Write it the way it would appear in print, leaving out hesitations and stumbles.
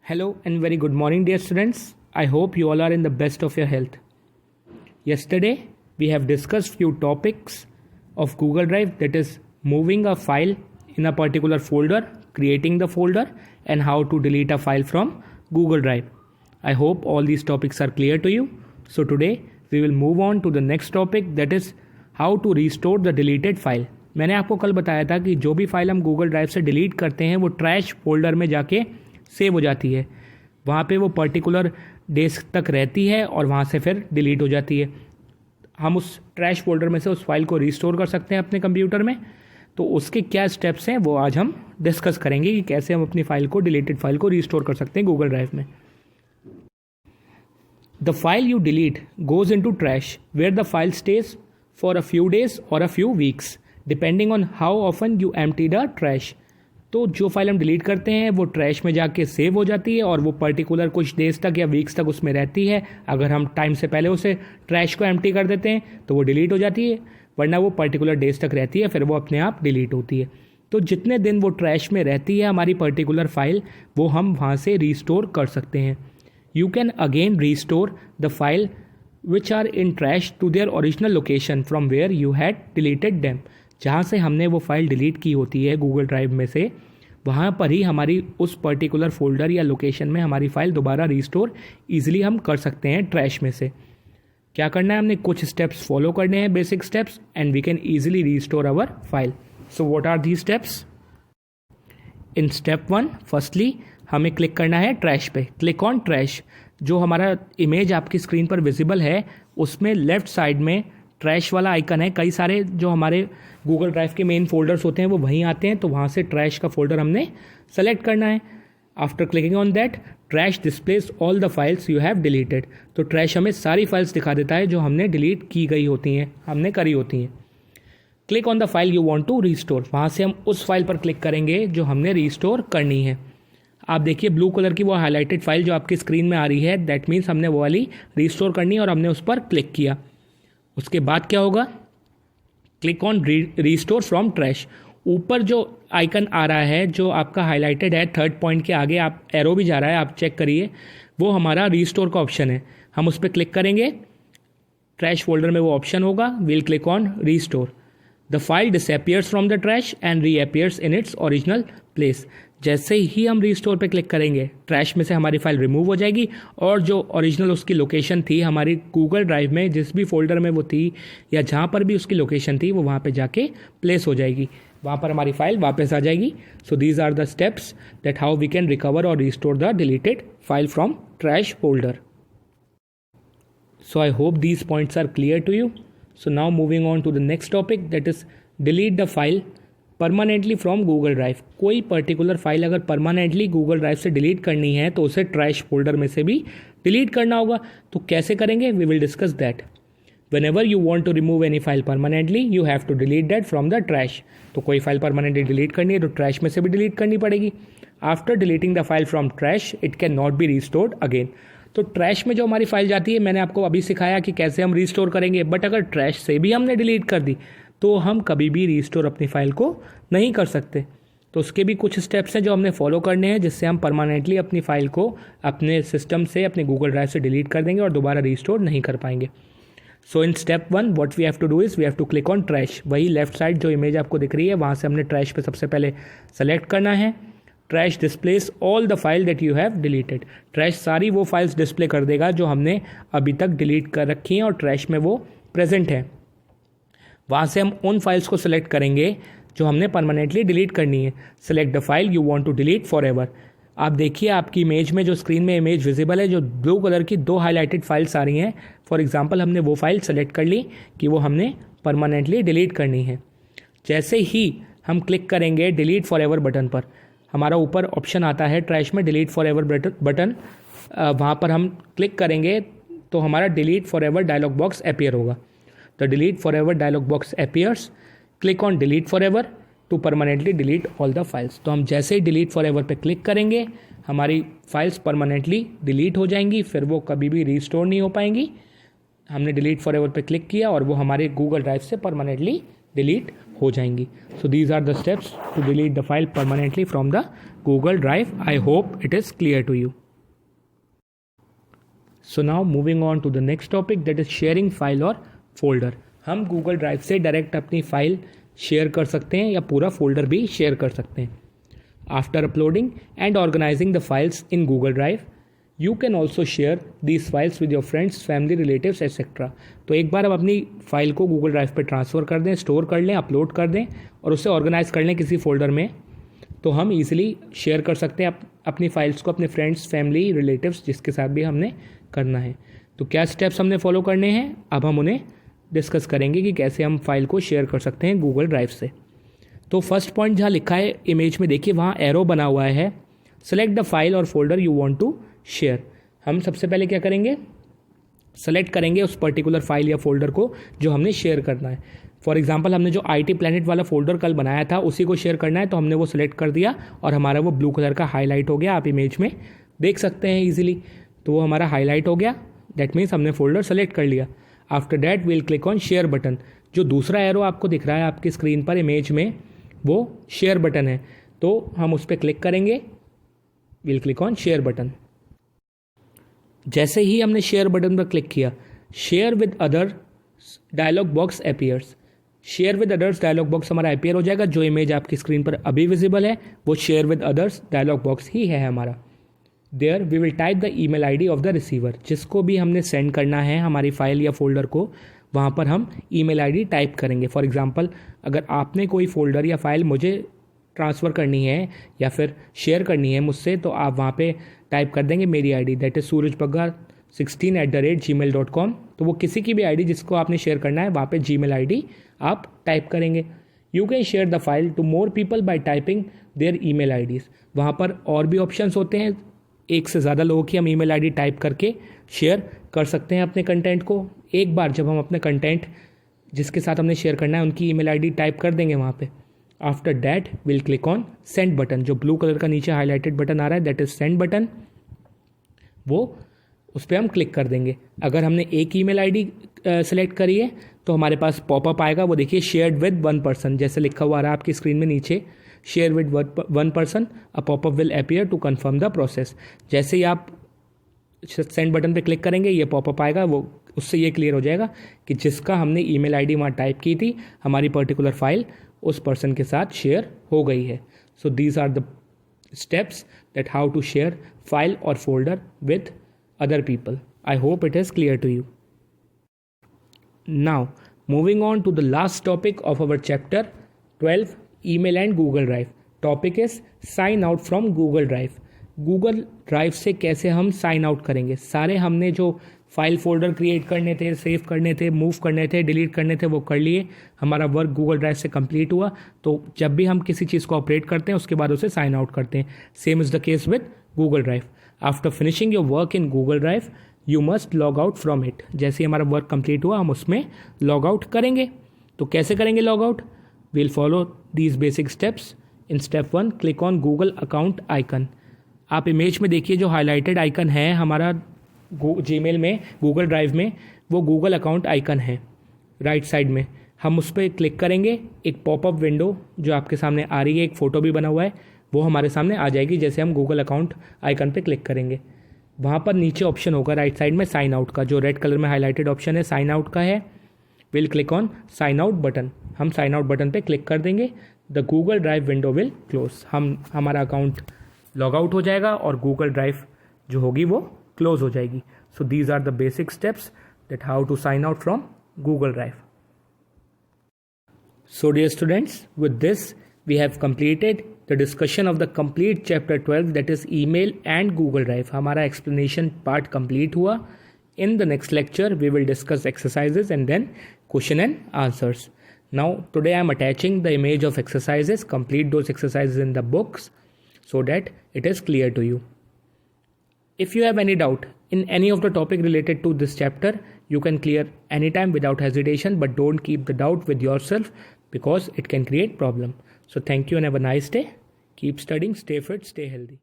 Hello and very good morning, dear students. I hope you all are in the best of your health. Yesterday, we have discussed few topics of Google Drive, that is moving a file in a particular folder, creating the folder, and how to delete a file from Google Drive. I hope all these topics are clear to you. So today, we will move on to the next topic, that is how to restore the deleted file. मैंने आपको कल बताया था कि जो भी file हम Google drive से डिलीट करते हैं वो ट्रैश फोल्डर में जाके सेव हो जाती है. वहाँ पे वो पर्टिकुलर डेस्क तक रहती है और वहाँ से फिर डिलीट हो जाती है. हम उस ट्रैश फोल्डर में से उस फाइल को रिस्टोर कर सकते हैं अपने कंप्यूटर में. तो उसके क्या स्टेप्स हैं वो आज हम डिस्कस करेंगे कि कैसे हम अपनी फाइल को, डिलीटेड फाइल को रिस्टोर कर सकते हैं गूगल ड्राइव में. The file you delete goes into trash where the file stays for a few days or a few weeks depending on how often you empty the trash. तो जो file हम delete करते हैं वो trash में जाके save हो जाती है और वो पर्टिकुलर कुछ डेज तक या वीक्स तक उसमें रहती है. अगर हम टाइम से पहले उसे ट्रैश को एम्प्टी कर देते हैं तो वो डिलीट हो जाती है, वरना वो पर्टिकुलर डेज तक रहती है, फिर वो अपने आप डिलीट होती है. तो जितने दिन वो ट्रैश में रहती है हमारी पर्टिकुलर फाइल, वो हम वहाँ से रीस्टोर कर सकते हैं. You can again restore the file which are in trash to their original location from where you had deleted them. जहाँ से हमने वो फाइल डिलीट की होती है गूगल ड्राइव में से, वहाँ पर ही हमारी उस पर्टिकुलर फोल्डर या लोकेशन में हमारी फाइल दोबारा रिस्टोर ईजिली हम कर सकते हैं ट्रैश में से. क्या करना है, हमने कुछ स्टेप्स फॉलो करने हैं, basic steps, and we can easily restore our file. So what are the steps? In step 1, firstly हमें क्लिक करना है ट्रैश पे. Click on trash. जो हमारा इमेज आपकी स्क्रीन पर विजिबल है उसमें लेफ्ट साइड में ट्रैश वाला आइकन है. कई सारे जो हमारे गूगल ड्राइव के मेन फोल्डर्स होते हैं वो वहीं आते हैं, तो वहाँ से ट्रैश का फोल्डर हमने सेलेक्ट करना है. After clicking on that, trash displace all the files you have deleted. तो ट्रैश हमें सारी फाइल्स दिखा देता है जो हमने डिलीट की गई होती हैं, हमने करी होती हैं. Click on the file you want to restore. वहाँ से हम उस फाइल पर क्लिक करेंगे जो हमने रीस्टोर करनी है. आप देखिए ब्लू कलर की वो हाईलाइटेड फाइल जो आपकी स्क्रीन में आ रही है, दैट मीन्स हमने वो वाली रीस्टोर करनी है और हमने उस पर क्लिक किया. उसके बाद क्या होगा, click on restore from trash. ऊपर जो आइकन आ रहा है जो आपका हाईलाइटेड है, थर्ड पॉइंट के आगे आप एरो भी जा रहा है, आप चेक करिए, वो हमारा रीस्टोर का ऑप्शन है. हम उस पर क्लिक करेंगे, ट्रैश फोल्डर में वो ऑप्शन होगा, we'll click on restore. The file disappears from the trash and reappears in its original place. जैसे ही हम रीस्टोर पे क्लिक करेंगे, ट्रैश में से हमारी फाइल रिमूव हो जाएगी और जो ओरिजिनल उसकी लोकेशन थी हमारी गूगल ड्राइव में, जिस भी फोल्डर में वो थी या जहाँ पर भी उसकी लोकेशन थी, वो वहाँ पे जाके प्लेस हो जाएगी. वहाँ पर हमारी फाइल वापस आ जाएगी. So these are the steps that how we can recover or restore the deleted file from trash folder. So I hope these points are clear to you. So now moving on to the next topic, that is delete the file permanently from Google drive. कोई particular file अगर permanently Google drive से delete करनी है तो उसे trash folder में से भी डिलीट करना होगा. तो कैसे करेंगे, we will discuss that. Whenever you want to remove any file permanently, you have to delete that from the trash. तो कोई फाइल परमानेंटली डिलीट करनी है तो ट्रैश में से भी डिलीट करनी पड़ेगी. After deleting the file from trash, it can not be restored again. तो ट्रैश में जो हमारी फाइल जाती है, मैंने आपको अभी सिखाया कि कैसे हम रिस्टोर करेंगे, बट अगर ट्रैश से भी हमने डिलीट कर दी तो हम कभी भी रिस्टोर अपनी फाइल को नहीं कर सकते. तो उसके भी कुछ स्टेप्स हैं जो हमने फॉलो करने हैं, जिससे हम परमानेंटली अपनी फाइल को अपने सिस्टम से, अपने गूगल ड्राइव से डिलीट कर देंगे और दोबारा रिस्टोर नहीं कर पाएंगे. So in step 1 what we have to do is we have to click on trash. वही लेफ्ट साइड जो इमेज आपको दिख रही है वहाँ से हमने ट्रैश पे सबसे पहले सेलेक्ट करना है. Trash displace all the file that you have deleted. Trash सारी वो फाइल्स डिस्प्ले कर देगा जो हमने अभी तक डिलीट कर रखी हैं और ट्रैश में वो प्रेजेंट है. वहाँ से हम उन फाइल्स को सिलेक्ट करेंगे जो हमने परमानेंटली डिलीट करनी है. Select the file you want to delete forever. आप देखिए आपकी इमेज में, जो स्क्रीन में इमेज विजिबल है, जो ब्लू कलर की 2 हाईलाइटेड फाइल्स आ रही हैं. फॉर एग्जांपल हमने वो फाइल सेलेक्ट कर ली कि वो हमने परमानेंटली डिलीट करनी है. जैसे ही हम क्लिक करेंगे डिलीट फॉर एवर बटन पर, हमारा ऊपर ऑप्शन आता है ट्रैश में डिलीट फॉर एवर बटन. वहाँ पर हम क्लिक करेंगे तो हमारा delete forever dialog box appear होगा. The delete forever dialog box appears. Click on delete forever to permanently delete all the files. तो हम जैसे ही डिलीट फॉर एवर पे क्लिक करेंगे हमारी फाइल्स परमानेंटली डिलीट हो जाएंगी, फिर वो कभी भी रीस्टोर नहीं हो पाएंगी. हमने डिलीट फॉर एवर पे क्लिक किया और वो हमारे गूगल ड्राइव से परमानेंटली डिलीट हो जाएंगी. So these are the steps to delete the file permanently from the Google drive. I hope it is clear to you. So now moving on to the next topic, that is sharing file और folder. हम Google drive से direct अपनी file share कर सकते हैं या पूरा folder भी शेयर कर सकते हैं. After uploading and organising the files in Google drive, you can also share these files with your friends, family, relatives etcetera. तो एक बार हम अपनी फाइल को गूगल ड्राइव पे ट्रांसफ़र कर दें, स्टोर कर लें, अपलोड कर दें और उसे ऑर्गेनाइज कर लें किसी फोल्डर में, तो हम ईजिली शेयर कर सकते हैं अपनी फाइल्स को अपने फ्रेंड्स, फैमिली, रिलेटिव्स जिसके साथ भी हमने करना है. तो क्या स्टेप्स हमने फॉलो करने हैं, अब हम उन्हें डिस्कस करेंगे कि कैसे हम फाइल को शेयर कर सकते हैं गूगल ड्राइव से. तो फर्स्ट पॉइंट जहाँ लिखा है इमेज में, देखिए वहाँ एरो बना हुआ है, सेलेक्ट द फाइल और folder you want to share. हम सबसे पहले क्या करेंगे, सेलेक्ट करेंगे उस पर्टिकुलर फाइल या फोल्डर को जो हमने शेयर करना है. फॉर एग्जांपल हमने जो IT प्लैनेट वाला फोल्डर कल बनाया था उसी को शेयर करना है, तो हमने वो सिलेक्ट कर दिया और हमारा वो ब्लू कलर का हाईलाइट हो गया. आप इमेज में देख सकते हैं ईजिली. तो वो हमारा हाईलाइट हो गया, दैट मीन्स हमने फोल्डर सेलेक्ट कर लिया. After that we'll click on share button. जो दूसरा एरो आपको दिख रहा है आपकी स्क्रीन पर इमेज में, वो शेयर बटन है, तो हम उस पर क्लिक करेंगे. We'll click on share button. जैसे ही हमने शेयर बटन पर क्लिक किया, share with other dialog box appears. Share with others dialog box हमारा अपीयर हो जाएगा. जो इमेज आपकी स्क्रीन पर अभी विजिबल है वो share with others dialog box ही है हमारा. There we will type the email ID of the receiver. जिसको भी हमने सेंड करना है हमारी फाइल या फोल्डर को, वहाँ पर हम ईमेल ID टाइप करेंगे. फॉर एग्जांपल अगर आपने कोई फोल्डर या फाइल मुझे ट्रांसफ़र करनी है या फिर शेयर करनी है मुझसे, तो आप वहाँ पे टाइप कर देंगे मेरी ID, दैट इज़ surajbagga16@gmail.com. तो वो किसी की भी ID जिसको आपने शेयर करना है वहाँ पे Gmail ID आप टाइप करेंगे. You can share the file to more people by typing their email IDs. वहाँ पर और भी ऑप्शंस होते हैं, एक से ज़्यादा लोगों की हम ईमेल ID टाइप करके शेयर कर सकते हैं अपने कंटेंट को. एक बार जब हम अपने कंटेंट जिसके साथ हमने शेयर करना है उनकी ईमेल ID टाइप कर देंगे वहाँ पे. After that will click on send button. जो ब्लू कलर का नीचे हाईलाइटेड बटन आ रहा है दैट इज़ सेंड बटन, वो उस पर हम क्लिक कर देंगे. अगर हमने एक ईमेल ID सेलेक्ट करी है तो हमारे पास पॉपअप आएगा, वो देखिए शेयर्ड विद 1 पर्सन जैसे लिखा हुआ आ रहा है आपकी स्क्रीन में नीचे, share with 1 person, a popup will appear to confirm the process. जैसे ही आप सेंड बटन पे क्लिक करेंगे ये पॉपअप आएगा, वो उससे ये क्लियर हो जाएगा कि जिसका हमने ईमेल ID वहाँ टाइप की थी हमारी पर्टिकुलर फाइल उस पर्सन के साथ शेयर हो गई है. So these are the steps that how to share file और folder with other people. I hope it is clear to you. Now, moving on to the last topic of our chapter 12, email and Google Drive. Topic is sign out from Google Drive. Google Drive से कैसे हम sign out करेंगे. सारे हमने जो file folder create करने थे, save करने थे, मूव करने थे, डिलीट करने थे, वो कर लिए. हमारा वर्क गूगल ड्राइव से कंप्लीट हुआ. तो जब भी हम किसी चीज़ को ऑपरेट करते हैं उसके बाद उसे साइन आउट करते हैं. Same is the case with Google drive. After finishing your work in Google drive you must log out from it. जैसे ही हमारा वर्क कंप्लीट हुआ हम उसमें लॉग आउट करेंगे. तो कैसे करेंगे log out, we'll follow these basic steps. In step 1 click on Google account icon. आप इमेज में देखिए जो हाईलाइटेड आइकन है हमारा जीमेल में, गूगल ड्राइव में, वो गूगल अकाउंट आइकन है राइट साइड में. हम उस पर क्लिक करेंगे, एक पॉपअप विंडो जो आपके सामने आ रही है, एक फ़ोटो भी बना हुआ है, वो हमारे सामने आ जाएगी जैसे हम गूगल अकाउंट आइकन पे क्लिक करेंगे. वहाँ पर नीचे ऑप्शन होगा राइट साइड में साइन आउट का, जो रेड कलर में हाईलाइटेड ऑप्शन है साइन आउट का है. Will click on sign out button. हम साइन आउट बटन पे क्लिक कर देंगे. The Google drive window will close. हमारा अकाउंट लॉग आउट हो जाएगा और गूगल ड्राइव जो होगी वो क्लोज हो जाएगी. So these are the basic steps that how to sign out from Google drive. So dear students, with this we have completed the discussion of the complete chapter 12, that is email and Google Drive. हमारा explanation part complete हुआ. In the next lecture we will discuss exercises and then question and answers. Now today I am attaching the image of exercises. Complete those exercises in the books so that it is clear to you. If you have any doubt in any of the topic related to this chapter, you can clear anytime without hesitation, but don't keep the doubt with yourself because it can create problem. So thank you and have a nice day. Keep studying, stay fit, stay healthy.